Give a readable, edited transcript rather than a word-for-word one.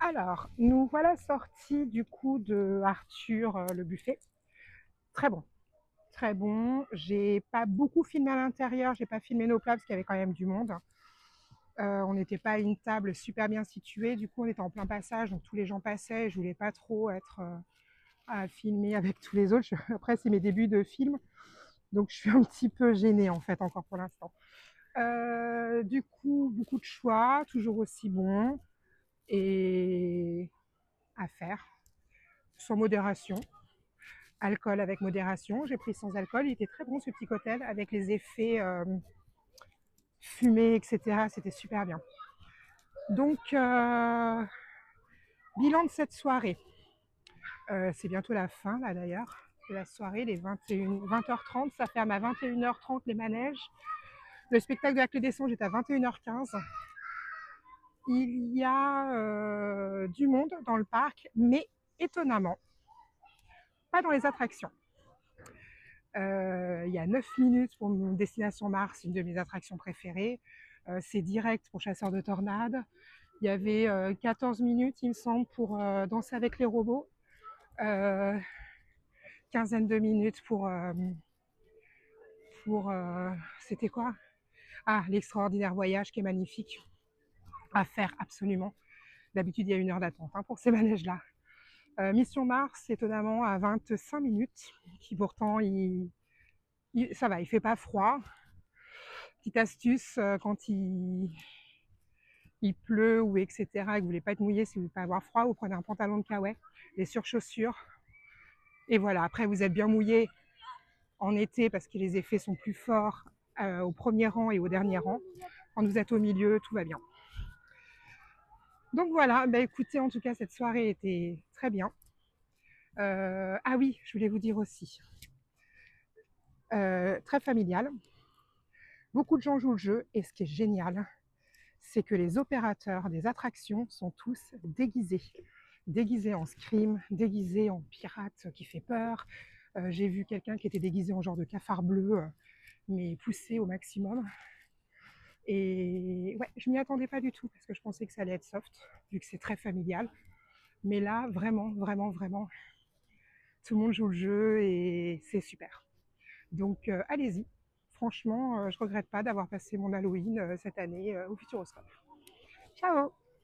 Alors, nous voilà sortis du coup de Arthur, le buffet. Très bon, très bon. J'ai pas beaucoup filmé à l'intérieur, j'ai pas filmé nos plats parce qu'il y avait quand même du monde. On n'était pas à une table super bien située, du coup on était en plein passage, donc tous les gens passaient. Je voulais pas trop être à filmer avec tous les autres. Après, c'est mes débuts de film, donc je suis un petit peu gênée en fait encore pour l'instant. Du coup, beaucoup de choix, toujours aussi bon et à faire, sans modération. Alcool avec modération. J'ai pris sans alcool. Il était très bon ce petit cocktail avec les effets fumés, etc. C'était super bien. Donc, bilan de cette soirée. C'est bientôt la fin, là d'ailleurs, de la soirée, les 20h30. Ça ferme à 21h30 les manèges. Le spectacle de la Clé des Songes est à 21h15. Il y a du monde dans le parc, mais étonnamment, pas dans les attractions. Il y a 9 minutes pour Destination Mars, une de mes attractions préférées. C'est direct pour Chasseurs de Tornades. Il y avait 14 minutes, il me semble, pour Danser avec les robots. Quinzaine de minutes pour c'était quoi? Ah, l'extraordinaire voyage qui est magnifique à faire absolument. D'habitude, il y a 1 heure d'attente pour ces manèges-là. Mission Mars, étonnamment, à 25 minutes, qui pourtant, ça va, il fait pas froid. Petite astuce, quand il pleut ou etc. et que vous voulez pas être mouillé, si vous voulez pas avoir froid, vous prenez un pantalon de kawaii, des surchaussures. Et voilà, après vous êtes bien mouillé en été parce que les effets sont plus forts au premier rang et au dernier rang. Quand vous êtes au milieu, tout va bien. Donc voilà, bah écoutez, en tout cas, cette soirée était très bien. Ah oui, je voulais vous dire aussi, très familial. Beaucoup de gens jouent le jeu et ce qui est génial, c'est que les opérateurs des attractions sont tous déguisés. Déguisés en scream, déguisés en pirate qui fait peur. J'ai vu quelqu'un qui était déguisé en genre de cafard bleu, mais poussé au maximum. Et ouais, je m'y attendais pas du tout parce que je pensais que ça allait être soft, vu que c'est très familial. Mais là, vraiment, vraiment, vraiment, tout le monde joue le jeu et c'est super. Donc allez-y. Franchement, je regrette pas d'avoir passé mon Halloween cette année au Futuroscope. Ciao!